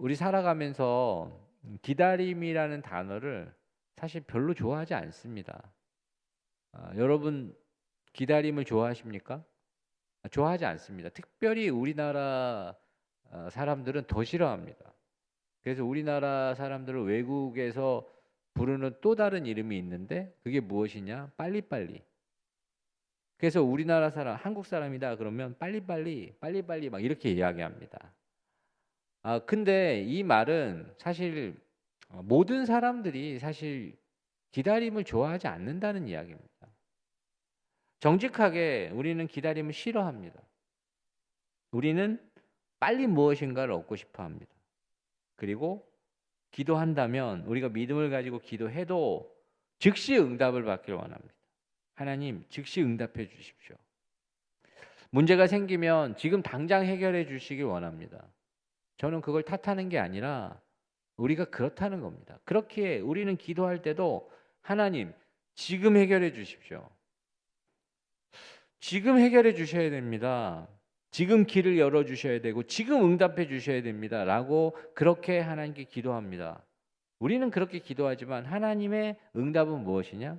우리 살아가면서 기다림이라는 단어를 사실 별로 좋아하지 않습니다. 여러분 기다림을 좋아하십니까? 좋아하지 않습니다. 특별히 우리나라 사람들은 더 싫어합니다. 그래서 우리나라 사람들은 외국에서 부르는 또 다른 이름이 있는데 그게 무엇이냐? 빨리빨리. 그래서 우리나라 사람, 한국 사람이다 그러면 빨리빨리, 빨리빨리 막 이렇게 이야기합니다. 근데 이 말은 사실 모든 사람들이 사실 기다림을 좋아하지 않는다는 이야기입니다. 정직하게 우리는 기다림을 싫어합니다. 우리는 빨리 무엇인가를 얻고 싶어 합니다. 그리고 기도한다면 우리가 믿음을 가지고 기도해도 즉시 응답을 받기를 원합니다. 하나님, 즉시 응답해 주십시오. 문제가 생기면 지금 당장 해결해 주시길 원합니다. 저는 그걸 탓하는 게 아니라 우리가 그렇다는 겁니다. 그렇게 우리는 기도할 때도 하나님, 지금 해결해 주십시오. 지금 해결해 주셔야 됩니다. 지금 길을 열어 주셔야 되고 지금 응답해 주셔야 됩니다. 라고 그렇게 하나님께 기도합니다. 우리는 그렇게 기도하지만 하나님의 응답은 무엇이냐?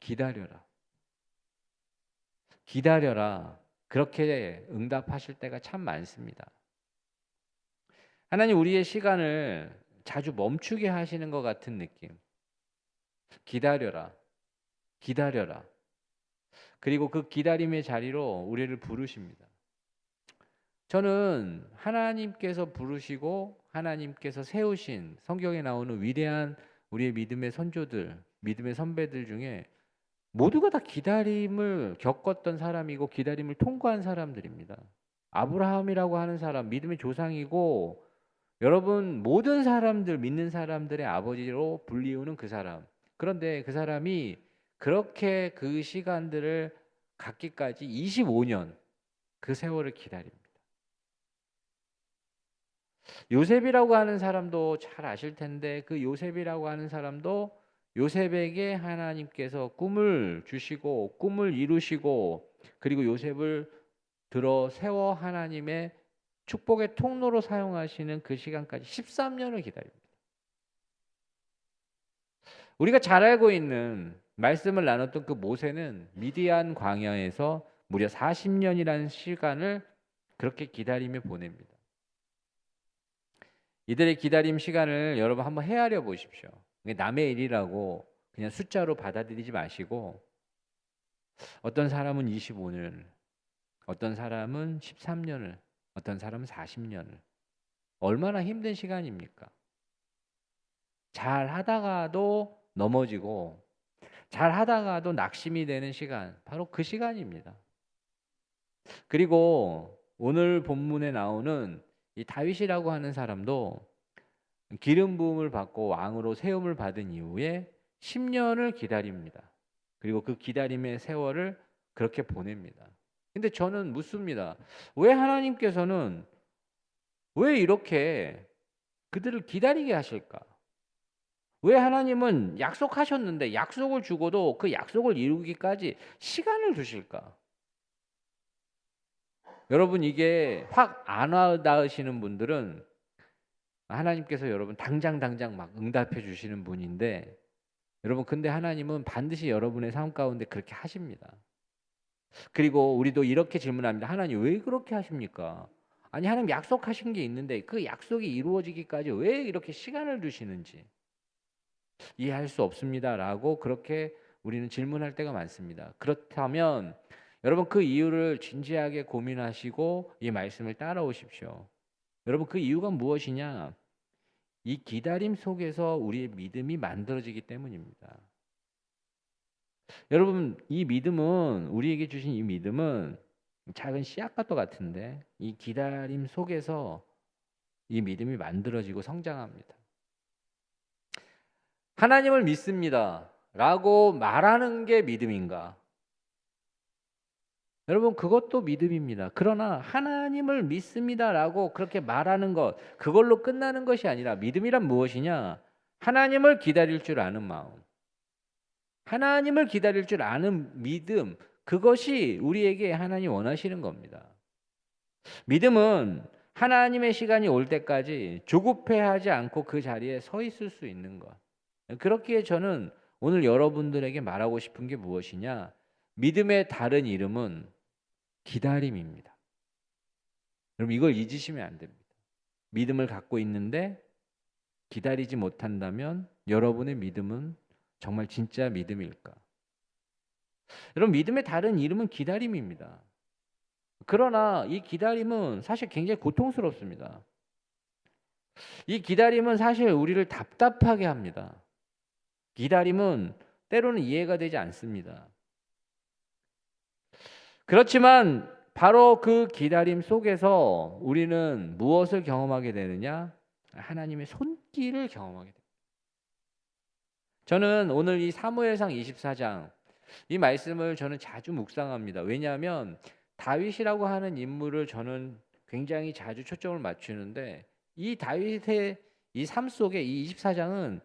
기다려라. 기다려라. 그렇게 응답하실 때가 참 많습니다. 하나님 우리의 시간을 자주 멈추게 하시는 것 같은 느낌. 기다려라. 기다려라. 그리고 그 기다림의 자리로 우리를 부르십니다. 저는 하나님께서 부르시고 하나님께서 세우신 성경에 나오는 위대한 우리의 믿음의 선조들, 믿음의 선배들 중에 모두가 다 기다림을 겪었던 사람이고 기다림을 통과한 사람들입니다. 아브라함이라고 하는 사람, 믿음의 조상이고 여러분 모든 사람들, 믿는 사람들의 아버지로 불리우는 그 사람. 그런데 그 사람이 그렇게 그 시간들을 갖기까지 25년 그 세월을 기다립니다. 요셉이라고 하는 사람도 잘 아실 텐데 그 요셉이라고 하는 사람도 요셉에게 하나님께서 꿈을 주시고 꿈을 이루시고 그리고 요셉을 들어 세워 하나님의 축복의 통로로 사용하시는 그 시간까지 13년을 기다립니다. 우리가 잘 알고 있는 말씀을 나눴던 그 모세는 미디안 광야에서 무려 40년이라는 시간을 그렇게 기다리며 보냅니다. 이들의 기다림 시간을 여러분 한번 헤아려 보십시오. 남의 일이라고 그냥 숫자로 받아들이지 마시고 어떤 사람은 25년을, 어떤 사람은 13년을, 어떤 사람은 40년을 얼마나 힘든 시간입니까? 잘 하다가도 넘어지고 잘 하다가도 낙심이 되는 시간 바로 그 시간입니다. 그리고 오늘 본문에 나오는 이 다윗이라고 하는 사람도 기름 부음을 받고 왕으로 세움을 받은 이후에 10년을 기다립니다. 그리고 그 기다림의 세월을 그렇게 보냅니다. 근데 저는 묻습니다. 왜 하나님께서는 왜 이렇게 그들을 기다리게 하실까? 왜 하나님은 약속하셨는데 약속을 주고도 그 약속을 이루기까지 시간을 두실까? 여러분 이게 확 안 와닿으시는 분들은 하나님께서 여러분 당장 막 응답해 주시는 분인데 여러분 근데 하나님은 반드시 여러분의 삶 가운데 그렇게 하십니다. 그리고 우리도 이렇게 질문합니다. 하나님 왜 그렇게 하십니까? 아니 하나님 약속하신 게 있는데 그 약속이 이루어지기까지 왜 이렇게 시간을 두시는지 이해할 수 없습니다라고 그렇게 우리는 질문할 때가 많습니다. 그렇다면 여러분 그 이유를 진지하게 고민하시고 이 말씀을 따라오십시오. 여러분 그 이유가 무엇이냐? 이 기다림 속에서 우리의 믿음이 만들어지기 때문입니다. 여러분 이 믿음은 우리에게 주신 이 믿음은 작은 씨앗과도 같은데 이 기다림 속에서 이 믿음이 만들어지고 성장합니다. 하나님을 믿습니다 라고 말하는 게 믿음인가? 여러분 그것도 믿음입니다. 그러나 하나님을 믿습니다라고 그렇게 말하는 것 그걸로 끝나는 것이 아니라 믿음이란 무엇이냐? 하나님을 기다릴 줄 아는 마음. 하나님을 기다릴 줄 아는 믿음 그것이 우리에게 하나님 원하시는 겁니다. 믿음은 하나님의 시간이 올 때까지 조급해하지 않고 그 자리에 서 있을 수 있는 것. 그렇기에 저는 오늘 여러분들에게 말하고 싶은 게 무엇이냐? 믿음의 다른 이름은 기다림입니다. 여러분 이걸 잊으시면 안 됩니다. 믿음을 갖고 있는데 기다리지 못한다면 여러분의 믿음은 정말 진짜 믿음일까? 여러분 믿음의 다른 이름은 기다림입니다. 그러나 이 기다림은 사실 굉장히 고통스럽습니다. 이 기다림은 사실 우리를 답답하게 합니다. 기다림은 때로는 이해가 되지 않습니다. 그렇지만 바로 그 기다림 속에서 우리는 무엇을 경험하게 되느냐? 하나님의 손길을 경험하게 됩니다. 저는 오늘 이 사무엘상 24장 이 말씀을 저는 자주 묵상합니다. 왜냐하면 다윗이라고 하는 인물을 저는 굉장히 자주 초점을 맞추는데 이 다윗의 이 삶 속에 이 24장은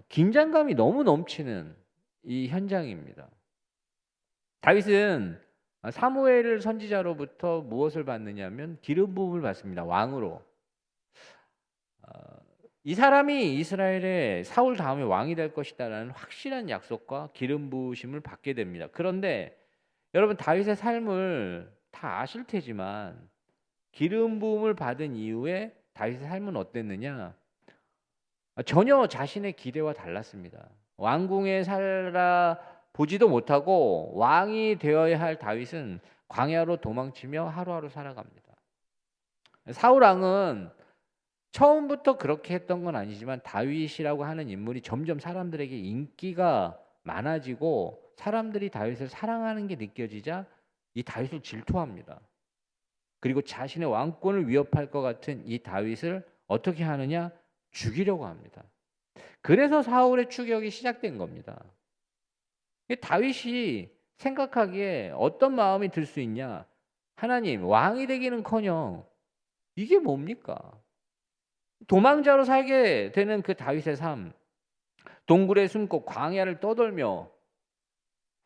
긴장감이 너무 넘치는 이 현장입니다. 다윗은 사무엘 선지자로부터 무엇을 받느냐면 기름 부음을 받습니다. 왕으로. 이 사람이 이스라엘의 사울 다음에 왕이 될 것이다라는 확실한 약속과 기름 부으심을 받게 됩니다. 그런데 여러분 다윗의 삶을 다 아실 테지만 기름 부음을 받은 이후에 다윗의 삶은 어땠느냐? 전혀 자신의 기대와 달랐습니다. 왕궁에 살아 보지도 못하고 왕이 되어야 할 다윗은 광야로 도망치며 하루하루 살아갑니다. 사울 왕은 처음부터 그렇게 했던 건 아니지만 다윗이라고 하는 인물이 점점 사람들에게 인기가 많아지고 사람들이 다윗을 사랑하는 게 느껴지자 이 다윗을 질투합니다. 그리고 자신의 왕권을 위협할 것 같은 이 다윗을 어떻게 하느냐? 죽이려고 합니다. 그래서 사울의 추격이 시작된 겁니다. 다윗이 생각하기에 어떤 마음이 들 수 있냐? 하나님, 왕이 되기는커녕 이게 뭡니까? 도망자로 살게 되는 그 다윗의 삶, 동굴에 숨고 광야를 떠돌며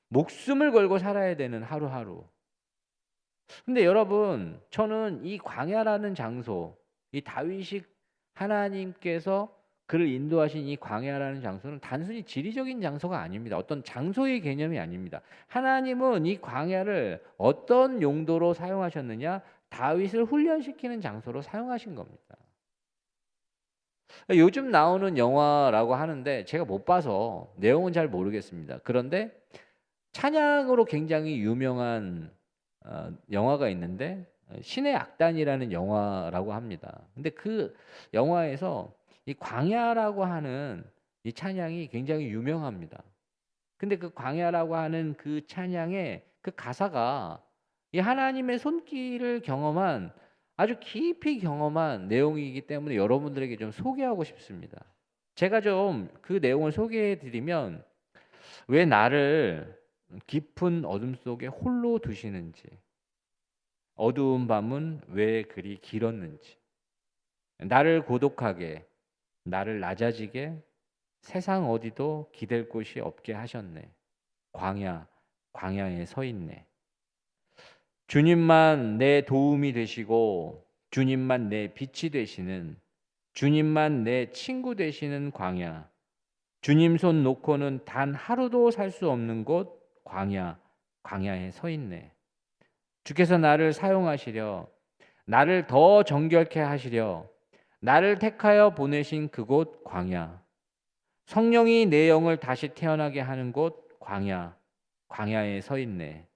목숨을 걸고 살아야 되는 하루하루. 근데 여러분, 저는 이 광야라는 장소, 이 다윗이 하나님께서 그를 인도하신 이 광야라는 장소는 단순히 지리적인 장소가 아닙니다. 어떤 장소의 개념이 아닙니다. 하나님은 이 광야를 어떤 용도로 사용하셨느냐? 다윗을 훈련시키는 장소로 사용하신 겁니다. 요즘 나오는 영화라고 하는데 제가 못 봐서 내용은 잘 모르겠습니다. 그런데 찬양으로 굉장히 유명한 영화가 있는데 신의 악단이라는 영화라고 합니다. 근데 그 영화에서 이 광야라고 하는 이 찬양이 굉장히 유명합니다. 근데 그 광야라고 하는 그 찬양의 그 가사가 이 하나님의 손길을 경험한 아주 깊이 경험한 내용이기 때문에 여러분들에게 좀 소개하고 싶습니다. 제가 좀 그 내용을 소개해 드리면 왜 나를 깊은 어둠 속에 홀로 두시는지, 어두운 밤은 왜 그리 길었는지, 나를 고독하게, 나를 낮아지게 세상 어디도 기댈 곳이 없게 하셨네. 광야에 서 있네. 주님만 내 도움이 되시고 주님만 내 빛이 되시는, 주님만 내 친구 되시는 광야, 주님 손 놓고는 단 하루도 살 수 없는 곳 광야에 서 있네. 주께서 나를 사용하시려, 나를 더 정결케 하시려 나를 택하여 보내신 그곳 광야, 성령이 내 영을 다시 태어나게 하는 곳 광야에 서 있네.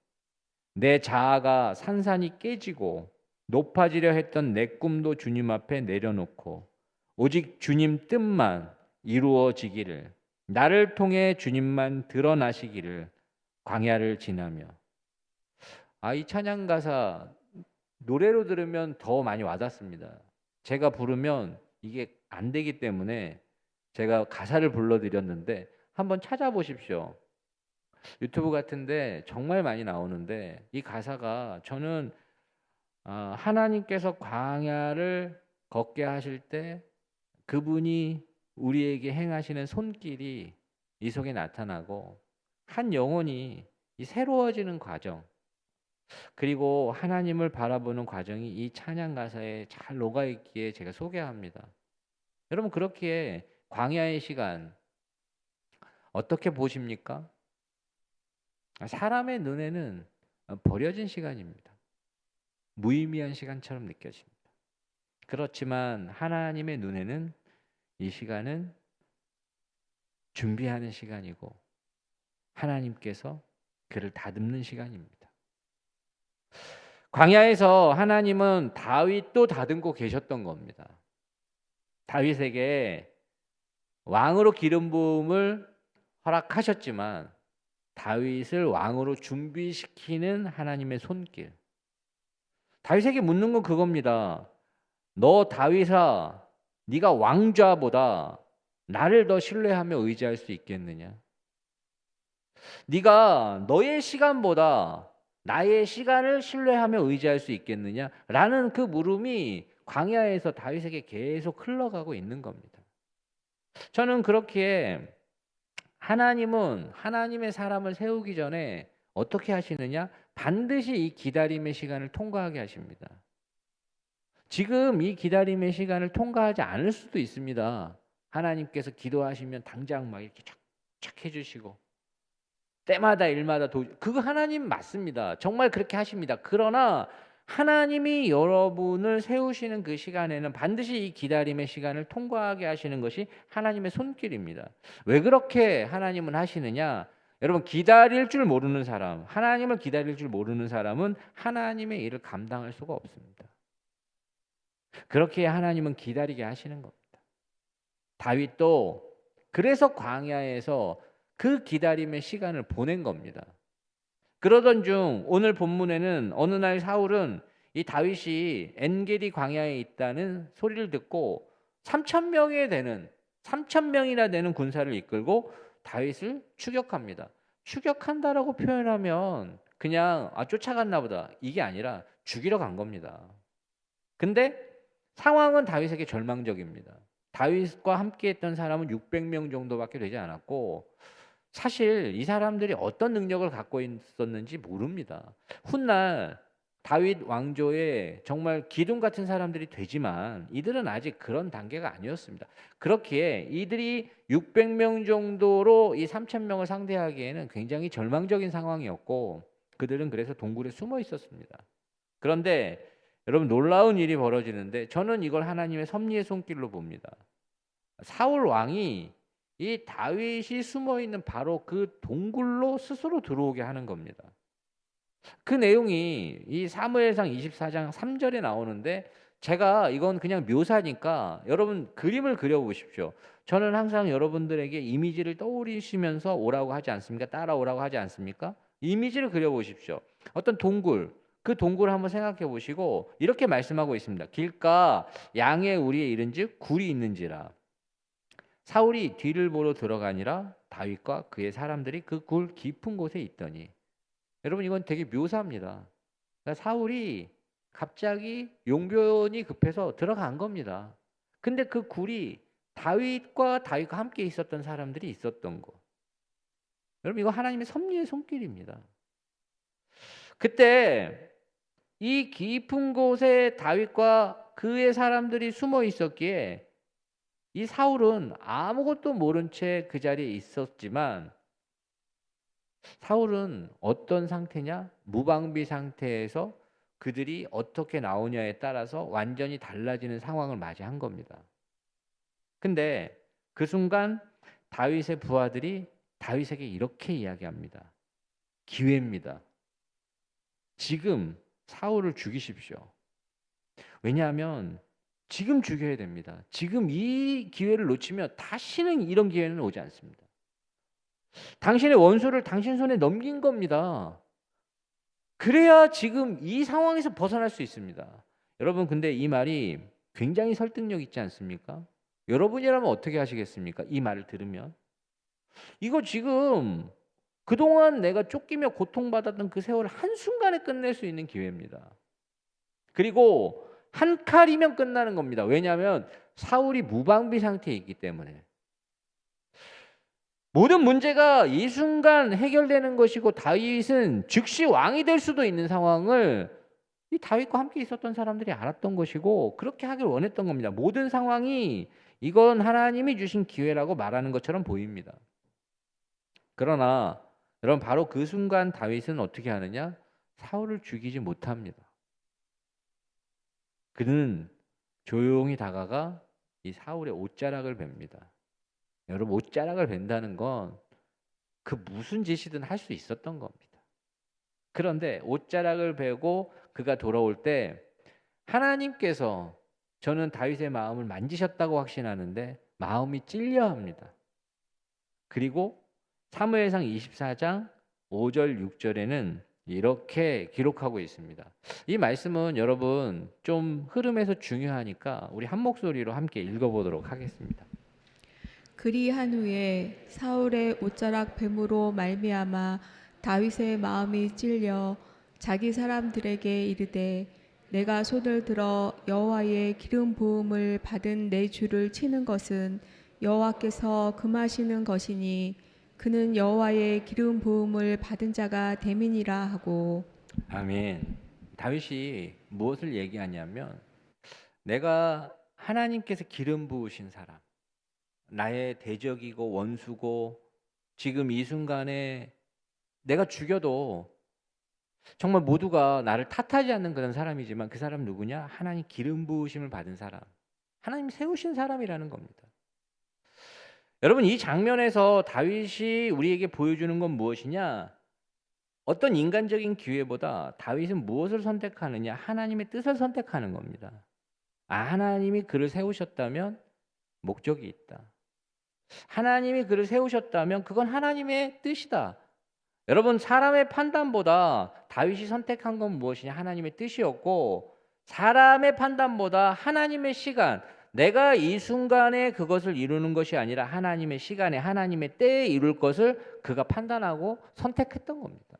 내 자아가 산산이 깨지고 높아지려 했던 내 꿈도 주님 앞에 내려놓고 오직 주님 뜻만 이루어지기를, 나를 통해 주님만 드러나시기를 광야를 지나며. 이 찬양 가사 노래로 들으면 더 많이 와닿습니다. 제가 부르면 이게 안 되기 때문에 제가 가사를 불러드렸는데 한번 찾아보십시오. 유튜브 같은데 정말 많이 나오는데 이 가사가 저는 하나님께서 광야를 걷게 하실 때 그분이 우리에게 행하시는 손길이 이 속에 나타나고 한 영혼이 이 새로워지는 과정, 그리고 하나님을 바라보는 과정이 이 찬양 가사에 잘 녹아 있기에 제가 소개합니다. 여러분 그렇기에 광야의 시간 어떻게 보십니까? 사람의 눈에는 버려진 시간입니다. 무의미한 시간처럼 느껴집니다. 그렇지만 하나님의 눈에는 이 시간은 준비하는 시간이고 하나님께서 그를 다듬는 시간입니다. 광야에서 하나님은 다윗도 다듬고 계셨던 겁니다. 다윗에게 왕으로 기름 부음을 허락하셨지만 다윗을 왕으로 준비시키는 하나님의 손길. 다윗에게 묻는 건 그겁니다. 너 다윗아, 네가 왕좌보다 나를 더 신뢰하며 의지할 수 있겠느냐? 네가 너의 시간보다 나의 시간을 신뢰하며 의지할 수 있겠느냐? 라는 그 물음이 광야에서 다윗에게 계속 흘러가고 있는 겁니다. 저는 그렇기에 하나님은 하나님의 사람을 세우기 전에 어떻게 하시느냐? 반드시 이 기다림의 시간을 통과하게 하십니다. 지금 이 기다림의 시간을 통과하지 않을 수도 있습니다. 하나님께서 기도하시면 당장 막 이렇게 착착 해주시고 때마다 일마다 그거 하나님 맞습니다. 정말 그렇게 하십니다. 그러나 하나님이 여러분을 세우시는 그 시간에는 반드시 이 기다림의 시간을 통과하게 하시는 것이 하나님의 손길입니다. 왜 그렇게 하나님은 하시느냐? 여러분 기다릴 줄 모르는 사람, 하나님을 기다릴 줄 모르는 사람은 하나님의 일을 감당할 수가 없습니다. 그렇게 하나님은 기다리게 하시는 겁니다. 다윗도 그래서 광야에서 그 기다림의 시간을 보낸 겁니다. 그러던 중 오늘 본문에는 어느 날 사울은 이 다윗이 엔게디 광야에 있다는 소리를 듣고 3,000명이나 되는 군사를 이끌고 다윗을 추격합니다. 추격한다라고 표현하면 그냥 쫓아갔나 보다 이게 아니라 죽이러 간 겁니다. 근데 상황은 다윗에게 절망적입니다. 다윗과 함께했던 사람은 600명 정도밖에 되지 않았고 사실 이 사람들이 어떤 능력을 갖고 있었는지 모릅니다. 훗날 다윗 왕조에 정말 기둥 같은 사람들이 되지만 이들은 아직 그런 단계가 아니었습니다. 그렇기에 이들이 600명 정도로 이 3,000명을 상대하기에는 굉장히 절망적인 상황이었고 그들은 그래서 동굴에 숨어 있었습니다. 그런데 여러분 놀라운 일이 벌어지는데 저는 이걸 하나님의 섭리의 손길로 봅니다. 사울 왕이 이 다윗이 숨어 있는 바로 그 동굴로 스스로 들어오게 하는 겁니다. 그 내용이 이 사무엘상 24장 3절에 나오는데 제가 이건 그냥 묘사니까 여러분 그림을 그려 보십시오. 저는 항상 여러분들에게 이미지를 떠올리시면서 오라고 하지 않습니까? 따라오라고 하지 않습니까? 이미지를 그려 보십시오. 어떤 동굴, 그 동굴을 한번 생각해 보시고 이렇게 말씀하고 있습니다. 길가 양의 우리에 이른즉 굴이 있는지라. 사울이 뒤를 보러 들어가니라 다윗과 그의 사람들이 그 굴 깊은 곳에 있더니. 여러분 이건 되게 묘사입니다. 그러니까 사울이 갑자기 용변이 급해서 들어간 겁니다. 근데 그 굴이 다윗과 함께 있었던 사람들이 있었던 거. 여러분 이거 하나님의 섭리의 손길입니다. 그때 이 깊은 곳에 다윗과 그의 사람들이 숨어 있었기에 이 사울은 아무것도 모른 채 그 자리에 있었지만 사울은 어떤 상태냐? 무방비 상태에서 그들이 어떻게 나오냐에 따라서 완전히 달라지는 상황을 맞이한 겁니다. 근데 그 순간 다윗의 부하들이 다윗에게 이렇게 이야기합니다. 기회입니다. 지금 사울을 죽이십시오. 왜냐하면 지금 죽여야 됩니다. 지금 이 기회를 놓치면 다시는 이런 기회는 오지 않습니다. 당신의 원수를 당신 손에 넘긴 겁니다. 그래야 지금 이 상황에서 벗어날 수 있습니다. 여러분 근데 이 말이 굉장히 설득력 있지 않습니까? 여러분이라면 어떻게 하시겠습니까? 이 말을 들으면 이거 지금 그동안 내가 쫓기며 고통받았던 그 세월을 한순간에 끝낼 수 있는 기회입니다. 그리고 한 칼이면 끝나는 겁니다. 왜냐하면 사울이 무방비 상태에 있기 때문에. 모든 문제가 이 순간 해결되는 것이고 다윗은 즉시 왕이 될 수도 있는 상황을 이 다윗과 함께 있었던 사람들이 알았던 것이고 그렇게 하길 원했던 겁니다. 모든 상황이 이건 하나님이 주신 기회라고 말하는 것처럼 보입니다. 그러나 여러분 바로 그 순간 다윗은 어떻게 하느냐? 사울을 죽이지 못합니다. 그는 조용히 다가가 이 사울의 옷자락을 뱁니다. 여러분 옷자락을 벤다는 건 그 무슨 짓이든 할 수 있었던 겁니다. 그런데 옷자락을 베고 그가 돌아올 때 하나님께서 저는 다윗의 마음을 만지셨다고 확신하는데 마음이 찔려합니다. 그리고 사무엘상 24장 5절 6절에는 이렇게 기록하고 있습니다. 이 말씀은 여러분 좀 흐름에서 중요하니까 우리 한 목소리로 함께 읽어보도록 하겠습니다. 그리한 후에 사울의 옷자락 뱀으로 말미암아 다윗의 마음이 찔려 자기 사람들에게 이르되 내가 손을 들어 여호와의 기름 부음을 받은 내 주를 치는 것은 여호와께서 금하시는 것이니 그는 여호와의 기름 부음을 받은 자가 됨이니라 하고. 아멘. 다윗이 무엇을 얘기하냐면 내가 하나님께서 기름 부으신 사람, 나의 대적이고 원수고 지금 이 순간에 내가 죽여도 정말 모두가 나를 탓하지 않는 그런 사람이지만 그 사람 누구냐? 하나님 기름 부으심을 받은 사람, 하나님 세우신 사람이라는 겁니다. 여러분 이 장면에서 다윗이 우리에게 보여주는 건 무엇이냐? 어떤 인간적인 기회보다 다윗은 무엇을 선택하느냐? 하나님의 뜻을 선택하는 겁니다. 하나님이 그를 세우셨다면 목적이 있다. 하나님이 그를 세우셨다면 그건 하나님의 뜻이다. 여러분 사람의 판단보다 다윗이 선택한 건 무엇이냐? 하나님의 뜻이었고 사람의 판단보다 하나님의 시간, 내가 이 순간에 그것을 이루는 것이 아니라 하나님의 시간에 하나님의 때에 이룰 것을 그가 판단하고 선택했던 겁니다.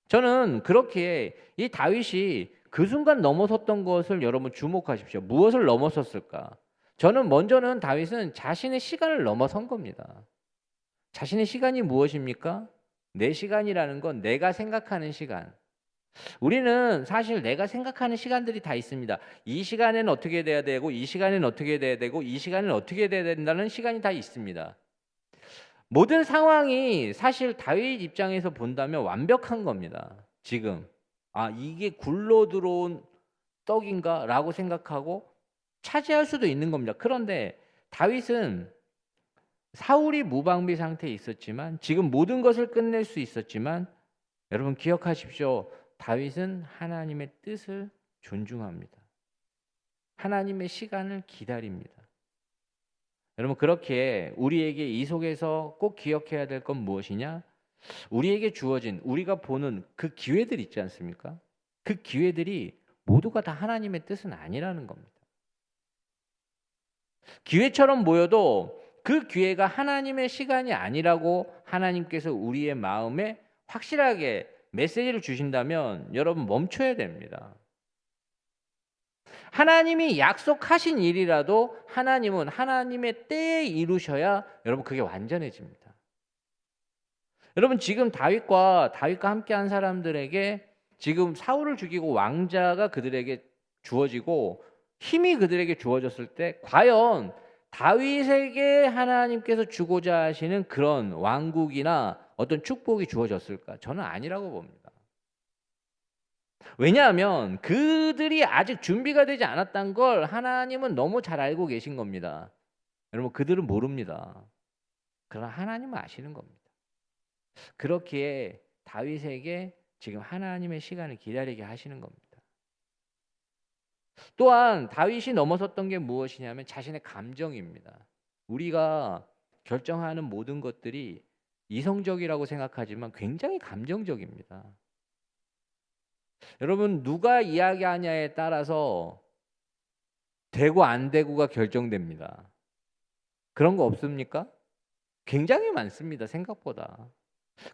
저는 그렇게 이 다윗이 그 순간 넘어섰던 것을 여러분 주목하십시오. 무엇을 넘어섰을까? 저는 먼저는 다윗은 자신의 시간을 넘어선 겁니다. 자신의 시간이 무엇입니까? 내 시간이라는 건 내가 생각하는 시간. 우리는 사실 내가 생각하는 시간들이 다 있습니다. 이 시간에는 어떻게 돼야 되고 이 시간에는 어떻게 돼야 되고 이 시간에는 어떻게 돼야 된다는 시간이 다 있습니다. 모든 상황이 사실 다윗 입장에서 본다면 완벽한 겁니다. 지금 이게 굴러 들어온 떡인가? 라고 생각하고 차지할 수도 있는 겁니다. 그런데 다윗은 사울이 무방비 상태에 있었지만 지금 모든 것을 끝낼 수 있었지만 여러분 기억하십시오. 다윗은 하나님의 뜻을 존중합니다. 하나님의 시간을 기다립니다. 여러분 그렇게 우리에게 이 속에서 꼭 기억해야 될 건 무엇이냐? 우리에게 주어진 우리가 보는 그 기회들 있지 않습니까? 그 기회들이 모두가 다 하나님의 뜻은 아니라는 겁니다. 기회처럼 보여도 그 기회가 하나님의 시간이 아니라고 하나님께서 우리의 마음에 확실하게 메시지를 주신다면 여러분 멈춰야 됩니다. 하나님이 약속하신 일이라도 하나님은 하나님의 때에 이루셔야 여러분 그게 완전해집니다. 여러분 지금 다윗과 함께한 사람들에게 지금 사울을 죽이고 왕자가 그들에게 주어지고 힘이 그들에게 주어졌을 때 과연 다윗에게 하나님께서 주고자 하시는 그런 왕국이나 어떤 축복이 주어졌을까? 저는 아니라고 봅니다. 왜냐하면 그들이 아직 준비가 되지 않았다는 걸 하나님은 너무 잘 알고 계신 겁니다. 여러분 그들은 모릅니다. 그러나 하나님은 아시는 겁니다. 그렇기에 다윗에게 지금 하나님의 시간을 기다리게 하시는 겁니다. 또한 다윗이 넘어섰던 게 무엇이냐면 자신의 감정입니다. 우리가 결정하는 모든 것들이 이성적이라고 생각하지만 굉장히 감정적입니다. 여러분 누가 이야기하냐에 따라서 되고 안 되고가 결정됩니다. 그런 거 없습니까? 굉장히 많습니다. 생각보다.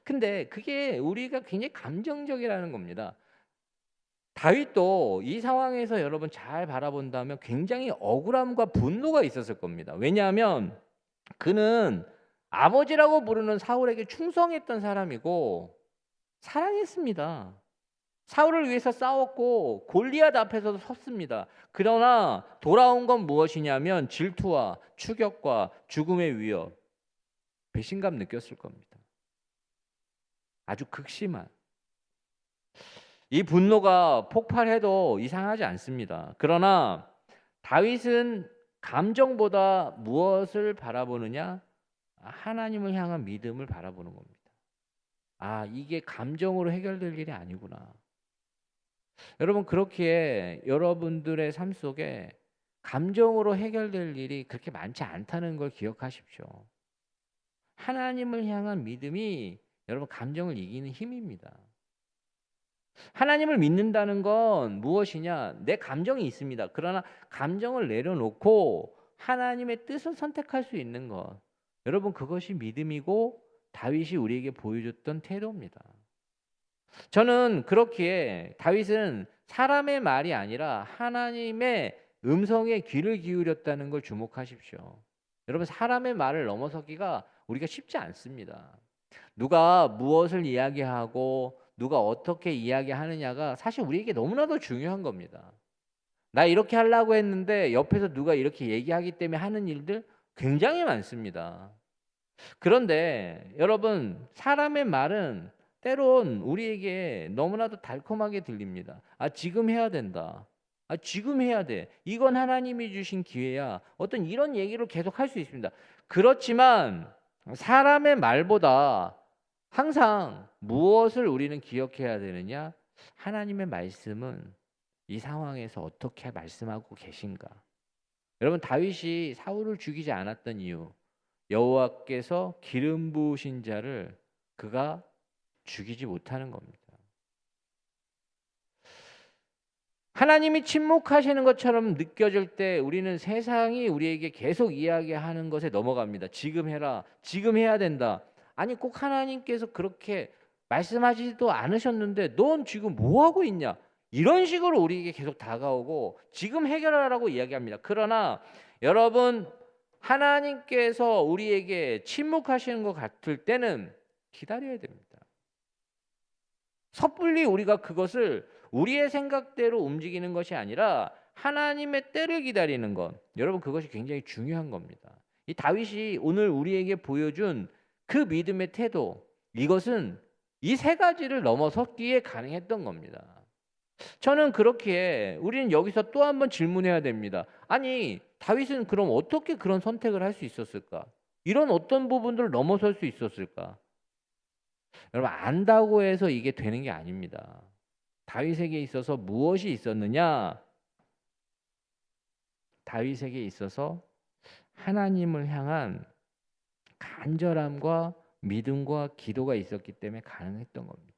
근데 그게 우리가 굉장히 감정적이라는 겁니다. 다윗도 이 상황에서 여러분 잘 바라본다면 굉장히 억울함과 분노가 있었을 겁니다. 왜냐하면 그는 아버지라고 부르는 사울에게 충성했던 사람이고 사랑했습니다. 사울을 위해서 싸웠고 골리앗 앞에서도 섰습니다. 그러나 돌아온 건 무엇이냐면 질투와 추격과 죽음의 위협, 배신감 느꼈을 겁니다. 아주 극심한. 이 분노가 폭발해도 이상하지 않습니다. 그러나 다윗은 감정보다 무엇을 바라보느냐? 하나님을 향한 믿음을 바라보는 겁니다. 아, 이게 감정으로 해결될 일이 아니구나. 여러분, 그렇기에 여러분들의 삶 속에 감정으로 해결될 일이 그렇게 많지 않다는 걸 기억하십시오. 하나님을 향한 믿음이 여러분 감정을 이기는 힘입니다. 하나님을 믿는다는 건 무엇이냐? 내 감정이 있습니다. 그러나 감정을 내려놓고 하나님의 뜻을 선택할 수 있는 것. 여러분, 그것이 믿음이고 다윗이 우리에게 보여줬던 태도입니다. 저는 그렇기에 다윗은 사람의 말이 아니라 하나님의 음성에 귀를 기울였다는 걸 주목하십시오. 여러분, 사람의 말을 넘어서기가 우리가 쉽지 않습니다. 누가 무엇을 이야기하고 누가 어떻게 이야기하느냐가 사실 우리에게 너무나도 중요한 겁니다. 나 이렇게 하려고 했는데 옆에서 누가 이렇게 얘기하기 때문에 하는 일들 굉장히 많습니다. 그런데 여러분, 사람의 말은 때론 우리에게 너무나도 달콤하게 들립니다. 아, 지금 해야 된다. 아, 지금 해야 돼. 이건 하나님이 주신 기회야. 어떤 이런 얘기를 계속 할 수 있습니다. 그렇지만 사람의 말보다 항상 무엇을 우리는 기억해야 되느냐? 하나님의 말씀은 이 상황에서 어떻게 말씀하고 계신가? 여러분, 다윗이 사울을 죽이지 않았던 이유, 여호와께서 기름 부으신 자를 그가 죽이지 못하는 겁니다. 하나님이 침묵하시는 것처럼 느껴질 때 우리는 세상이 우리에게 계속 이야기하는 것에 넘어갑니다. 지금 해라. 지금 해야 된다. 아니, 꼭 하나님께서 그렇게 말씀하지도 않으셨는데 넌 지금 뭐 하고 있냐? 이런 식으로 우리에게 계속 다가오고 지금 해결하라고 이야기합니다. 그러나 여러분, 하나님께서 우리에게 침묵하시는 것 같을 때는 기다려야 됩니다. 섣불리 우리가 그것을 우리의 생각대로 움직이는 것이 아니라 하나님의 때를 기다리는 것. 여러분, 그것이 굉장히 중요한 겁니다. 이 다윗이 오늘 우리에게 보여준 그 믿음의 태도, 이것은 이 세 가지를 넘어섰기에 가능했던 겁니다. 저는 그렇기에 우리는 여기서 또 한 번 질문해야 됩니다. 아니, 다윗은 그럼 어떻게 그런 선택을 할 수 있었을까? 이런 어떤 부분들을 넘어설 수 있었을까? 여러분, 안다고 해서 이게 되는 게 아닙니다. 다윗에게 있어서 무엇이 있었느냐? 다윗에게 있어서 하나님을 향한 간절함과 믿음과 기도가 있었기 때문에 가능했던 겁니다.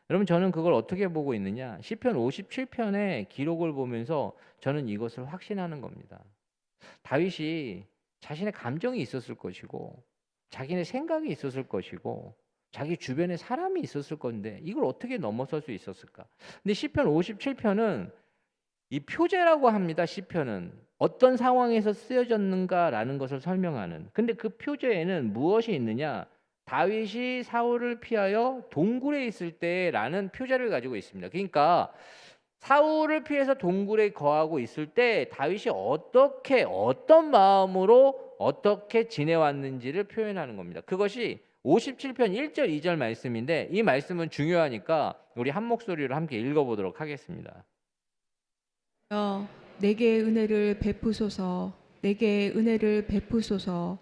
여러분, 저는 그걸 어떻게 보고 있느냐? 시편 57편의 기록을 보면서 저는 이것을 확신하는 겁니다. 다윗이 자신의 감정이 있었을 것이고 자기의 생각이 있었을 것이고 자기 주변에 사람이 있었을 건데 이걸 어떻게 넘어설 수 있었을까? 근데 시편 57편은 이 표제라고 합니다. 시편은 어떤 상황에서 쓰여졌는가라는 것을 설명하는. 근데 그 표제에는 무엇이 있느냐? 다윗이 사울을 피하여 동굴에 있을 때라는 표제를 가지고 있습니다. 그러니까 사울을 피해서 동굴에 거하고 있을 때 다윗이 어떻게 어떤 마음으로 어떻게 지내왔는지를 표현하는 겁니다. 그것이 57편 1절 2절 말씀인데 이 말씀은 중요하니까 우리 한 목소리로 함께 읽어보도록 하겠습니다. 내게 은혜를 베푸소서. 내게 은혜를 베푸소서.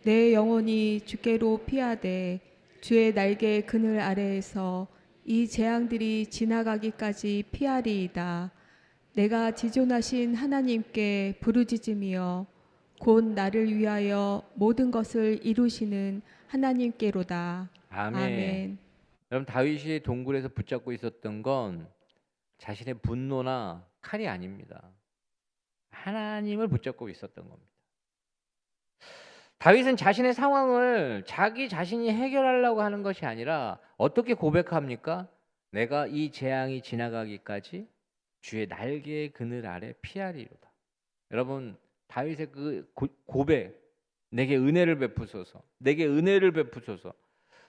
내 영혼이 주께로 피하되 주의 날개 그늘 아래에서 이 재앙들이 지나가기까지 피하리이다. 내가 지존하신 하나님께 부르짖으며 곧 나를 위하여 모든 것을 이루시는 하나님께로다. 아멘. 아멘. 여러분, 다윗이 동굴에서 붙잡고 있었던 건 자신의 분노나 칼이 아닙니다. 하나님을 붙잡고 있었던 겁니다. 다윗은 자신의 상황을 자기 자신이 해결하려고 하는 것이 아니라 어떻게 고백합니까? 내가 이 재앙이 지나가기까지 주의 날개의 그늘 아래 피하리로다. 여러분, 다윗의 그 고백, 내게 은혜를 베푸소서. 내게 은혜를 베푸소서.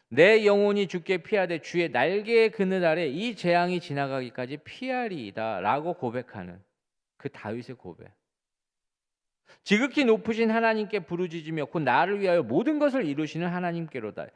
내 영혼이 주께 피하되 주의 날개의 그늘 아래 이 재앙이 지나가기까지 피하리이다 라고 고백하는 그 다윗의 고백. 지극히 높으신 하나님께 부르짖으며 곧 나를 위하여 모든 것을 이루시는 하나님께로다.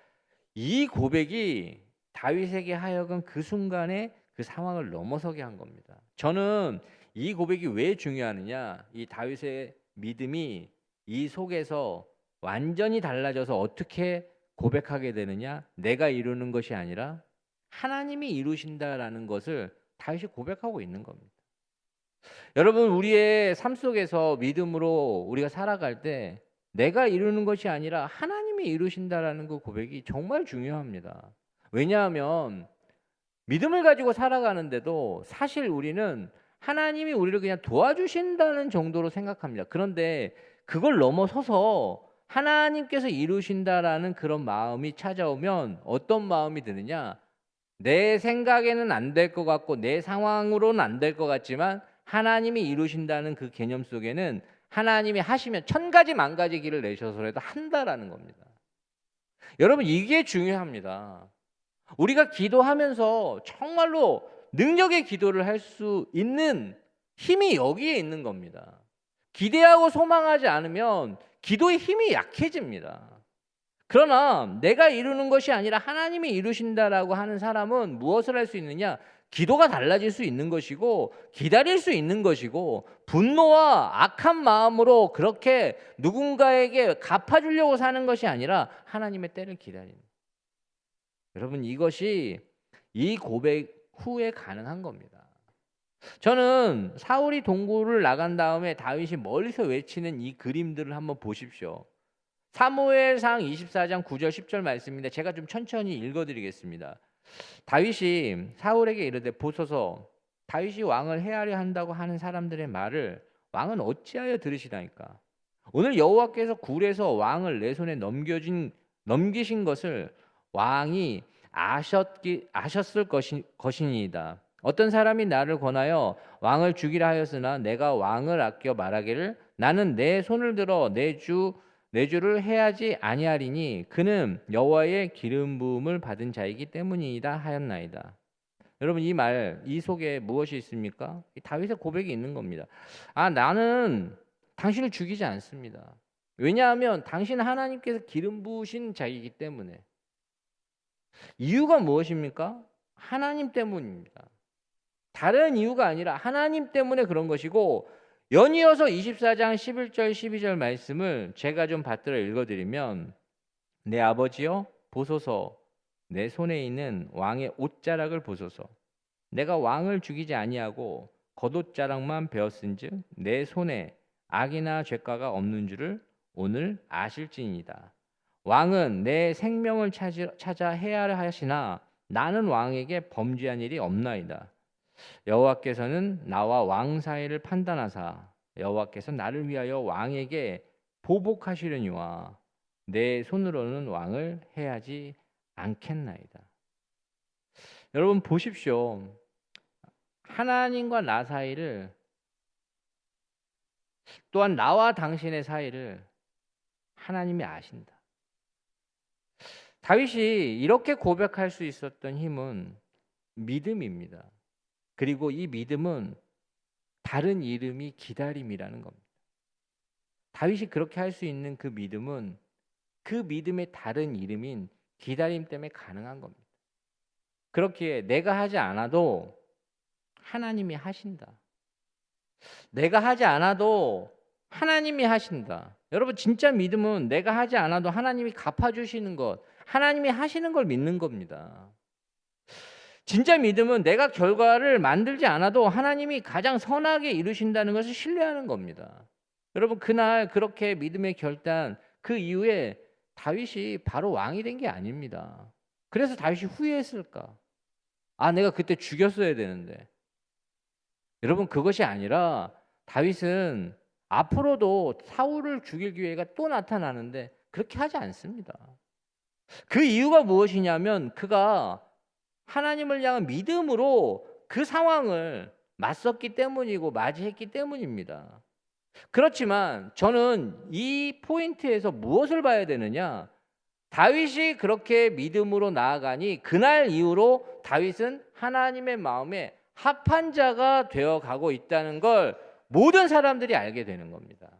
이 고백이 다윗에게 하여금 그 순간에 그 상황을 넘어서게 한 겁니다. 저는 이 고백이 왜 중요하느냐, 이 다윗의 믿음이 이 속에서 완전히 달라져서 어떻게 고백하게 되느냐, 내가 이루는 것이 아니라 하나님이 이루신다라는 것을 다윗이 고백하고 있는 겁니다. 여러분, 우리의 삶 속에서 믿음으로 우리가 살아갈 때 내가 이루는 것이 아니라 하나님이 이루신다라는 그 고백이 정말 중요합니다. 왜냐하면 믿음을 가지고 살아가는데도 사실 우리는 하나님이 우리를 그냥 도와주신다는 정도로 생각합니다. 그런데 그걸 넘어서서 하나님께서 이루신다라는 그런 마음이 찾아오면 어떤 마음이 드느냐? 내 생각에는 안 될 것 같고 내 상황으로는 안 될 것 같지만 하나님이 이루신다는 그 개념 속에는 하나님이 하시면 천 가지 만 가지 길을 내셔서라도 한다라는 겁니다. 여러분, 이게 중요합니다. 우리가 기도하면서 정말로 능력의 기도를 할 수 있는 힘이 여기에 있는 겁니다. 기대하고 소망하지 않으면 기도의 힘이 약해집니다. 그러나 내가 이루는 것이 아니라 하나님이 이루신다라고 하는 사람은 무엇을 할 수 있느냐? 기도가 달라질 수 있는 것이고 기다릴 수 있는 것이고 분노와 악한 마음으로 그렇게 누군가에게 갚아주려고 사는 것이 아니라 하나님의 때를 기다리는. 여러분, 이것이 이 고백 후에 가능한 겁니다. 저는 사울이 동굴을 나간 다음에 다윗이 멀리서 외치는 이 그림들을 한번 보십시오. 사무엘상 24장 9절 10절 말씀인데 제가 좀 천천히 읽어드리겠습니다. 다윗이 사울에게 이르되 보소서, 다윗이 왕을 해하려 한다고 하는 사람들의 말을 왕은 어찌하여 들으시나이까? 오늘 여호와께서 굴에서 왕을 내 손에 넘기신 것을 왕이 아셨을 것이니이다. 어떤 사람이 나를 권하여 왕을 죽이라 하였으나 내가 왕을 아껴 말하기를 나는 내 손을 들어 내 주를 해하지 아니하리니 그는 여호와의 기름 부음을 받은 자이기 때문이다 하였나이다. 여러분, 이 속에 무엇이 있습니까? 다윗의 고백이 있는 겁니다. 나는 당신을 죽이지 않습니다. 왜냐하면 당신은 하나님께서 기름 부으신 자이기 때문에. 이유가 무엇입니까? 하나님 때문입니다. 다른 이유가 아니라 하나님 때문에 그런 것이고, 연이어서 24장 11절 12절 말씀을 제가 좀 받들어 읽어드리면, 내 아버지여 보소서, 내 손에 있는 왕의 옷자락을 보소서. 내가 왕을 죽이지 아니하고 겉옷자락만 베었은즉 내 손에 악이나 죄가가 없는 줄을 오늘 아실지니이다. 왕은 내 생명을 찾아 해야 하시나 나는 왕에게 범죄한 일이 없나이다. 여호와께서는 나와 왕 사이를 판단하사 여호와께서 나를 위하여 왕에게 보복하시려니와 내 손으로는 왕을 해하지 않겠나이다. 여러분 보십시오. 하나님과 나 사이를, 또한 나와 당신의 사이를 하나님이 아신다. 다윗이 이렇게 고백할 수 있었던 힘은 믿음입니다. 그리고 이 믿음은 다른 이름이 기다림이라는 겁니다. 다윗이 그렇게 할 수 있는 그 믿음은 그 믿음의 다른 이름인 기다림 때문에 가능한 겁니다. 그렇기에 내가 하지 않아도 하나님이 하신다. 내가 하지 않아도 하나님이 하신다. 여러분, 진짜 믿음은 내가 하지 않아도 하나님이 갚아주시는 것, 하나님이 하시는 걸 믿는 겁니다. 진짜 믿음은 내가 결과를 만들지 않아도 하나님이 가장 선하게 이루신다는 것을 신뢰하는 겁니다. 여러분, 그날 그렇게 믿음의 결단, 그 이후에 다윗이 바로 왕이 된 게 아닙니다. 그래서 다윗이 후회했을까? 내가 그때 죽였어야 되는데. 여러분, 그것이 아니라 다윗은 앞으로도 사울을 죽일 기회가 또 나타나는데 그렇게 하지 않습니다. 그 이유가 무엇이냐면 그가 하나님을 향한 믿음으로 그 상황을 맞섰기 때문이고 맞이했기 때문입니다. 그렇지만 저는 이 포인트에서 무엇을 봐야 되느냐? 다윗이 그렇게 믿음으로 나아가니 그날 이후로 다윗은 하나님의 마음에 합한 자가 되어 가고 있다는 걸 모든 사람들이 알게 되는 겁니다.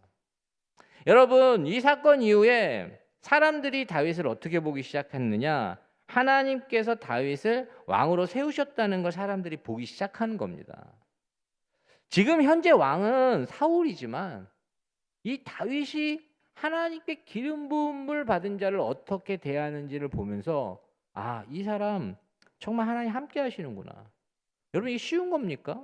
여러분, 이 사건 이후에 사람들이 다윗을 어떻게 보기 시작했느냐? 하나님께서 다윗을 왕으로 세우셨다는 걸 사람들이 보기 시작하는 겁니다. 지금 현재 왕은 사울이지만 이 다윗이 하나님께 기름 부음을 받은 자를 어떻게 대하는지를 보면서 이 사람 정말 하나님 함께 하시는구나. 여러분, 이게 쉬운 겁니까?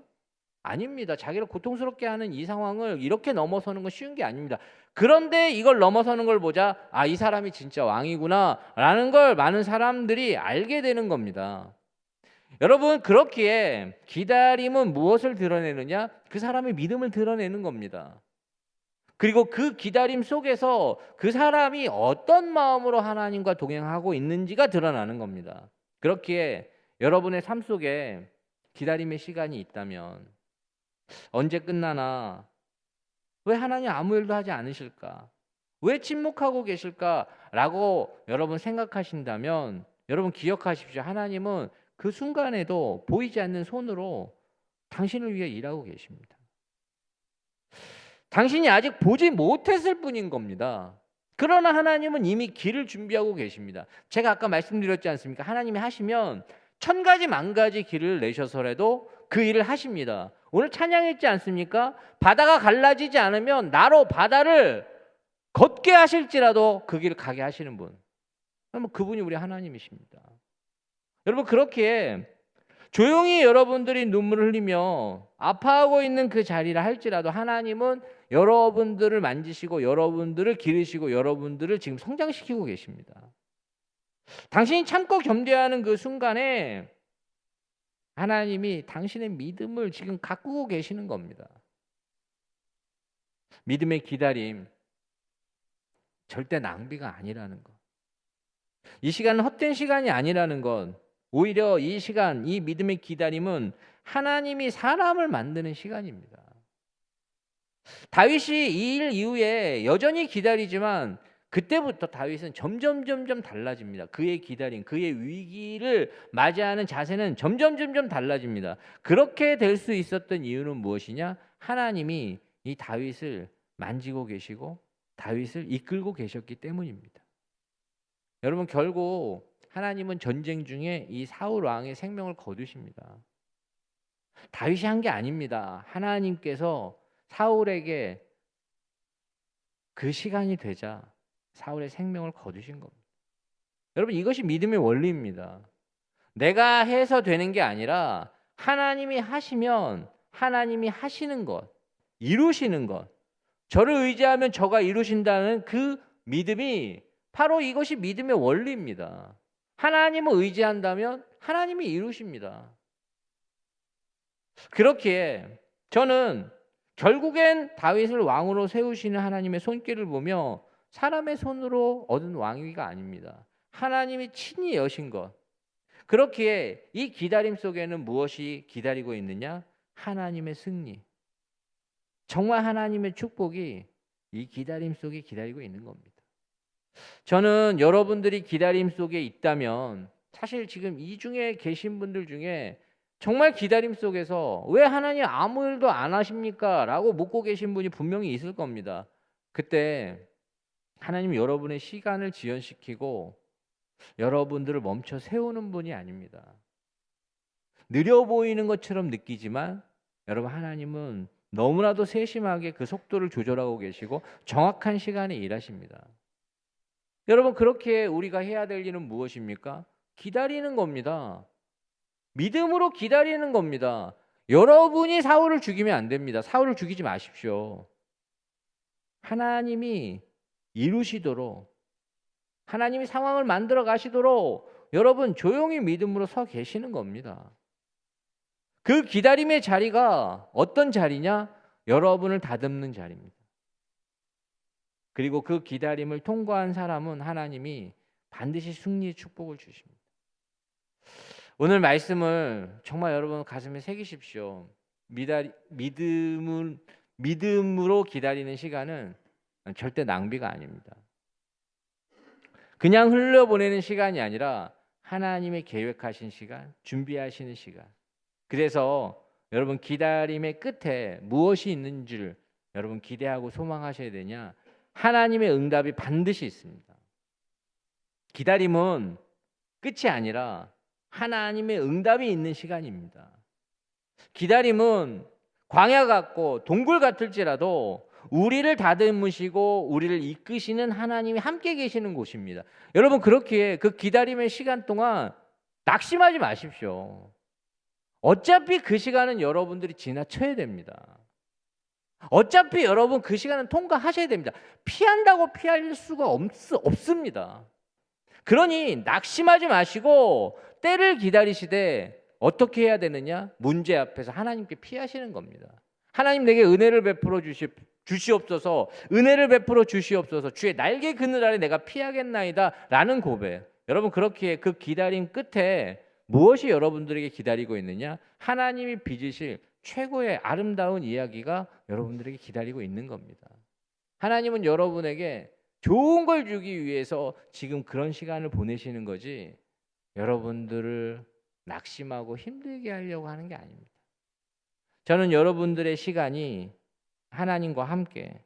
아닙니다. 자기를 고통스럽게 하는 이 상황을 이렇게 넘어서는 건 쉬운 게 아닙니다. 그런데 이걸 넘어서는 걸 보자, 이 사람이 진짜 왕이구나 라는 걸 많은 사람들이 알게 되는 겁니다. 여러분, 그렇기에 기다림은 무엇을 드러내느냐? 그 사람의 믿음을 드러내는 겁니다. 그리고 그 기다림 속에서 그 사람이 어떤 마음으로 하나님과 동행하고 있는지가 드러나는 겁니다. 그렇기에 여러분의 삶 속에 기다림의 시간이 있다면 언제 끝나나, 왜 하나님 아무 일도 하지 않으실까? 왜 침묵하고 계실까? 라고 여러분 생각하신다면 여러분 기억하십시오. 하나님은 그 순간에도 보이지 않는 손으로 당신을 위해 일하고 계십니다. 당신이 아직 보지 못했을 뿐인 겁니다. 그러나 하나님은 이미 길을 준비하고 계십니다. 제가 아까 말씀드렸지 않습니까? 하나님이 하시면 천 가지 만 가지 길을 내셔서라도 그 일을 하십니다. 오늘 찬양했지 않습니까? 바다가 갈라지지 않으면 나로 바다를 걷게 하실지라도 그 길을 가게 하시는 분, 그분이 우리 하나님이십니다. 여러분, 그렇게 조용히 여러분들이 눈물을 흘리며 아파하고 있는 그 자리라 할지라도 하나님은 여러분들을 만지시고 여러분들을 기르시고 여러분들을 지금 성장시키고 계십니다. 당신이 참고 겸대하는 그 순간에 하나님이 당신의 믿음을 지금 가꾸고 계시는 겁니다. 믿음의 기다림 절대 낭비가 아니라는 것, 이 시간은 헛된 시간이 아니라는 것, 오히려 이 시간, 이 믿음의 기다림은 하나님이 사람을 만드는 시간입니다. 다윗이 이 일 이후에 여전히 기다리지만 그때부터 다윗은 점점 달라집니다. 그의 기다림, 그의 위기를 맞이하는 자세는 점점 달라집니다. 그렇게 될 수 있었던 이유는 무엇이냐? 하나님이 이 다윗을 만지고 계시고 다윗을 이끌고 계셨기 때문입니다. 여러분, 결국 하나님은 전쟁 중에 이 사울 왕의 생명을 거두십니다. 다윗이 한 게 아닙니다. 하나님께서 사울에게 그 시간이 되자 사울의 생명을 거두신 겁니다. 여러분, 이것이 믿음의 원리입니다. 내가 해서 되는 게 아니라 하나님이 하시면 하나님이 하시는 것, 이루시는 것, 저를 의지하면 저가 이루신다는 그 믿음이 바로 이것이 믿음의 원리입니다. 하나님을 의지한다면 하나님이 이루십니다. 그렇기에 저는 결국엔 다윗을 왕으로 세우시는 하나님의 손길을 보며 사람의 손으로 얻은 왕위가 아닙니다. 하나님이 친히 여신 것. 그렇기에 이 기다림 속에는 무엇이 기다리고 있느냐? 하나님의 승리. 정말 하나님의 축복이 이 기다림 속에 기다리고 있는 겁니다. 저는 여러분들이 기다림 속에 있다면, 사실 지금 이 중에 계신 분들 중에 정말 기다림 속에서 왜 하나님 아무 일도 안 하십니까? 라고 묻고 계신 분이 분명히 있을 겁니다. 그때 하나님 여러분의 시간을 지연시키고 여러분들을 멈춰 세우는 분이 아닙니다. 느려 보이는 것처럼 느끼지만 여러분, 하나님은 너무나도 세심하게 그 속도를 조절하고 계시고 정확한 시간에 일하십니다. 여러분, 그렇게 우리가 해야 될 일은 무엇입니까? 기다리는 겁니다. 믿음으로 기다리는 겁니다. 여러분이 사울을 죽이면 안 됩니다. 사울을 죽이지 마십시오. 하나님이 이루시도록, 하나님이 상황을 만들어 가시도록 여러분 조용히 믿음으로 서 계시는 겁니다. 그 기다림의 자리가 어떤 자리냐? 여러분을 다듬는 자리입니다. 그리고 그 기다림을 통과한 사람은 하나님이 반드시 승리의 축복을 주십니다. 오늘 말씀을 정말 여러분 가슴에 새기십시오. 믿음으로 기다리는 시간은 절대 낭비가 아닙니다. 그냥 흘려보내는 시간이 아니라 하나님의 계획하신 시간, 준비하시는 시간. 그래서 여러분 기다림의 끝에 무엇이 있는 줄 여러분 기대하고 소망하셔야 되냐? 하나님의 응답이 반드시 있습니다. 기다림은 끝이 아니라 하나님의 응답이 있는 시간입니다. 기다림은 광야 같고 동굴 같을지라도 우리를 다듬으시고 우리를 이끄시는 하나님이 함께 계시는 곳입니다. 여러분 그렇기에 그 기다림의 시간 동안 낙심하지 마십시오. 어차피 그 시간은 여러분들이 지나쳐야 됩니다. 어차피 여러분 그 시간은 통과하셔야 됩니다. 피한다고 피할 수가 없습니다. 그러니 낙심하지 마시고 때를 기다리시되 어떻게 해야 되느냐? 문제 앞에서 하나님께 피하시는 겁니다. 하나님 내게 은혜를 베풀어 주시옵소서, 은혜를 베풀어 주시옵소서, 주의 날개 그늘 아래 내가 피하겠나이다 라는 고백. 여러분 그렇기에 그 기다림 끝에 무엇이 여러분들에게 기다리고 있느냐? 하나님이 빚으실 최고의 아름다운 이야기가 여러분들에게 기다리고 있는 겁니다. 하나님은 여러분에게 좋은 걸 주기 위해서 지금 그런 시간을 보내시는 거지 여러분들을 낙심하고 힘들게 하려고 하는 게 아닙니다. 저는 여러분들의 시간이 하나님과 함께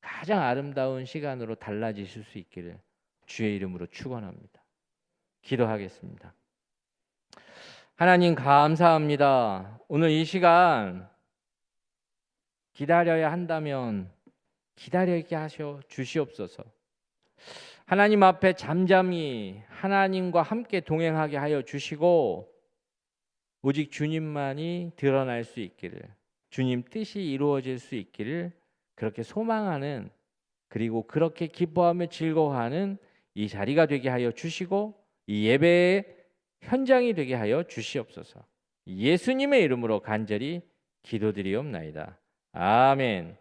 가장 아름다운 시간으로 달라지실 수 있기를 주의 이름으로 축원합니다. 기도하겠습니다. 하나님 감사합니다. 오늘 이 시간 기다려야 한다면 기다리게 하셔 주시옵소서. 하나님 앞에 잠잠히 하나님과 함께 동행하게 하여 주시고 오직 주님만이 드러날 수 있기를, 주님 뜻이 이루어질 수 있기를 그렇게 소망하는, 그리고 그렇게 기뻐하며 즐거워하는 이 자리가 되게 하여 주시고 이 예배의 현장이 되게 하여 주시옵소서. 예수님의 이름으로 간절히 기도드리옵나이다. 아멘.